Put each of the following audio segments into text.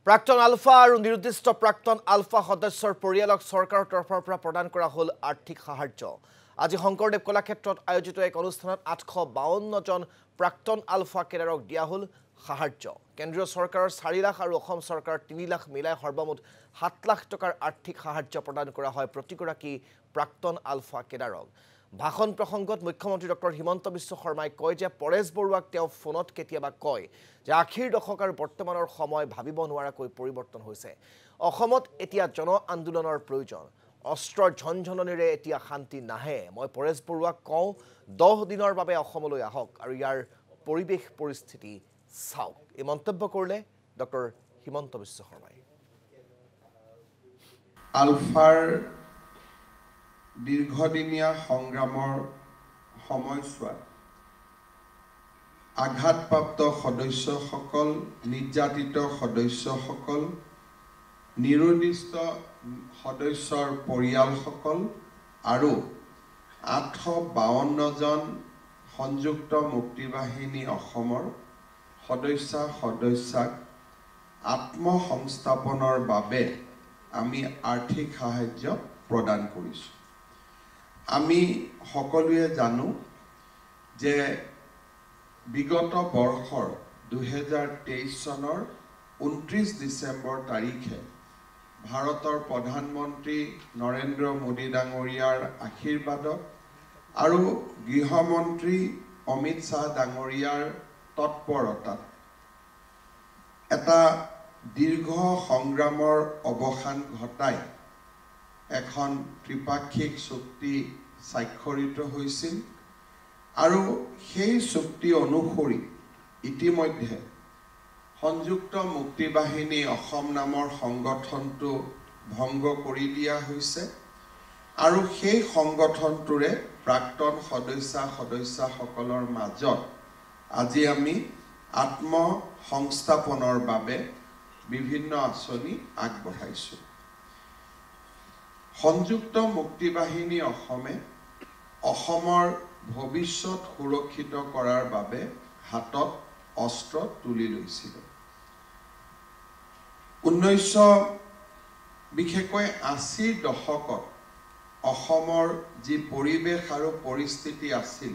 প্ৰাক্তন আলফা আৰু নিৰুদ্দিষ্ট প্ৰাক্তন আলফা সদস্যৰ পৰিয়ালক চৰকাৰৰ তৰফৰ পৰা প্ৰদান কৰা হ'ল আৰ্থিক সাহায্য। আজি শংকৰদেৱ কলাক্ষেত্ৰত আয়োজিত এক অনুষ্ঠানত 852 জন প্ৰাক্তন আলফা কেডাৰক দিয়া হ'ল সাহায্য। কেন্দ্ৰীয় চৰকাৰৰ 4 লাখ আৰু অসম চৰকাৰৰ 3 লাখ মিলাই সৰ্বমুঠ 7 লাখ টকাৰ আৰ্থিক সাহায্য প্ৰদান কৰা হয় প্ৰতিগৰাকী প্ৰাক্তন আলফা কেডাৰক। ভাষণ প্ৰসংগত মুখ্যমন্ত্ৰী ডক্টৰ হিমন্ত বিশ্ব শৰ্মাই কয় যে পৰেশ বৰুৱাক তেওঁ ফোনত কেতিয়াবা কয় যে আখিৰ দশক আৰু বৰ্তমানৰ সময় ভাবিব নোৱাৰাকৈ পৰিৱৰ্তন হৈছে। অসমত এতিয়া জন আন্দোলনৰ প্ৰয়োজন। অস্ত্ৰৰ ঝনঝননিৰে এতিয়া শান্তি নাহে। মই পৰেশ বৰুৱাক কওঁ 10 দিনৰ বাবে অসমলৈ আহক আৰু ইয়াৰ পৰিৱেশ পৰিস্থিতি চাওক। এই মন্তব্য কৰিলে ডক্টৰ হিমন্ত বিশ্ব শৰ্মাই। আলফাৰ দীৰ্ঘদিনীয়া সংগ্ৰামৰ সময়ছোৱাত আঘাতপ্ৰাপ্ত সদস্যসকল, নিৰ্যাতিত সদস্যসকল, নিৰুদ্দিষ্ট সদস্যৰ পৰিয়ালসকল আৰু 852 জন সংযুক্ত মুক্তি বাহিনী অসমৰ সদস্যাক আত্মসংস্থাপনৰ বাবে আমি আৰ্থিক সাহায্য প্ৰদান কৰিছোঁ। আমি সকলোৱে জানো যে বিগত বৰ্ষৰ 2023 চনৰ 29 ডিচেম্বৰ তাৰিখে ভাৰতৰ প্ৰধানমন্ত্ৰী নৰেন্দ্ৰ মোদী ডাঙৰীয়াৰ আশীৰ্বাদত আৰু গৃহমন্ত্ৰী অমিত শ্বাহ ডাঙৰীয়াৰ তৎপৰতাত এটা দীৰ্ঘ সংগ্ৰামৰ অৱসান ঘটাই এখন ত্ৰিপাক্ষিক চুক্তি স্বাক্ষৰিত হৈছিল আৰু সেই চুক্তি অনুসৰি ইতিমধ্যে সংযুক্ত মুক্তি বাহিনী অসম নামৰ সংগঠনটো ভংগ কৰি দিয়া হৈছে আৰু সেই সংগঠনটোৰে প্ৰাক্তন সদস্যসকলৰ মাজত আজি আমি আত্মসংস্থাপনৰ বাবে বিভিন্ন আঁচনি আগবঢ়াইছোঁ। সংযুক্ত মুক্তি বাহিনী অসমে অসমৰ ভৱিষ্যত সুৰক্ষিত কৰাৰ বাবে হাতত অস্ত্ৰ তুলি লৈছিল। বিশেষকৈ 80ৰ দশকত অসমৰ যি পৰিৱেশ আৰু পৰিস্থিতি আছিল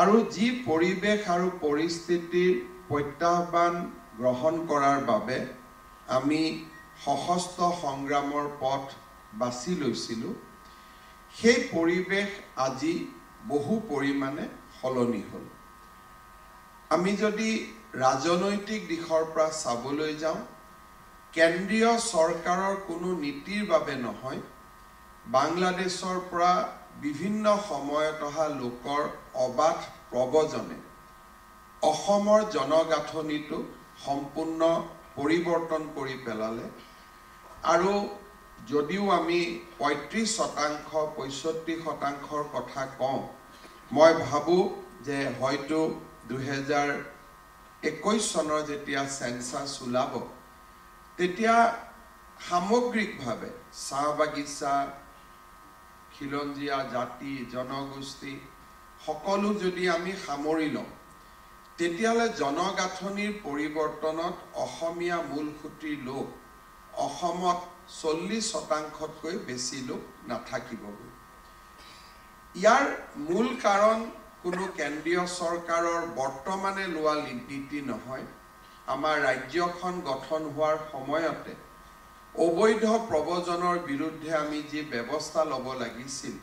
আৰু যি পৰিৱেশ আৰু পৰিস্থিতিৰ প্ৰত্যাহ্বান গ্ৰহণ কৰাৰ বাবে আমি সশস্ত্ৰ সংগ্ৰামৰ পথ বাছি লৈছিলোঁ, সেই পৰিৱেশ আজি বহু পৰিমাণে সলনি হ'ল। আমি যদি ৰাজনৈতিক দিশৰ পৰা চাবলৈ যাওঁ, কেন্দ্ৰীয় চৰকাৰৰ কোনো নীতিৰ বাবে নহয়, বাংলাদেশৰ পৰা বিভিন্ন সময়ত অহা লোকৰ অবাধ প্ৰব্ৰজনে অসমৰ জনগাঁথনিটো সম্পূৰ্ণ পৰিৱৰ্তন কৰি পেলালে আৰু যদিও আমি 35-65% কথা কওঁ, মই ভাবোঁ যে হয়তো 2021 চনৰ যেতিয়া সেন্সাছ ওলাব তেতিয়া সামগ্ৰিকভাৱে চাহ বাগিচা, খিলঞ্জীয়া জাতি, জনগোষ্ঠী সকলো যদি আমি সামৰি লওঁ, তেতিয়াহ'লে জনগাঁথনিৰ পৰিৱৰ্তনত অসমীয়া মূলসুঁতিৰ লোক অসমত 40%তকৈ বেছি লোক নাথাকিবগৈ। ইয়াৰ মূল কাৰণ কোনো কেন্দ্ৰীয় চৰকাৰৰ বৰ্তমানে লোৱা নীতি নহয়। আমাৰ ৰাজ্যখন গঠন হোৱাৰ সময়তে অবৈধ প্ৰব্ৰজনৰ বিৰুদ্ধে আমি যি ব্যৱস্থা ল'ব লাগিছিল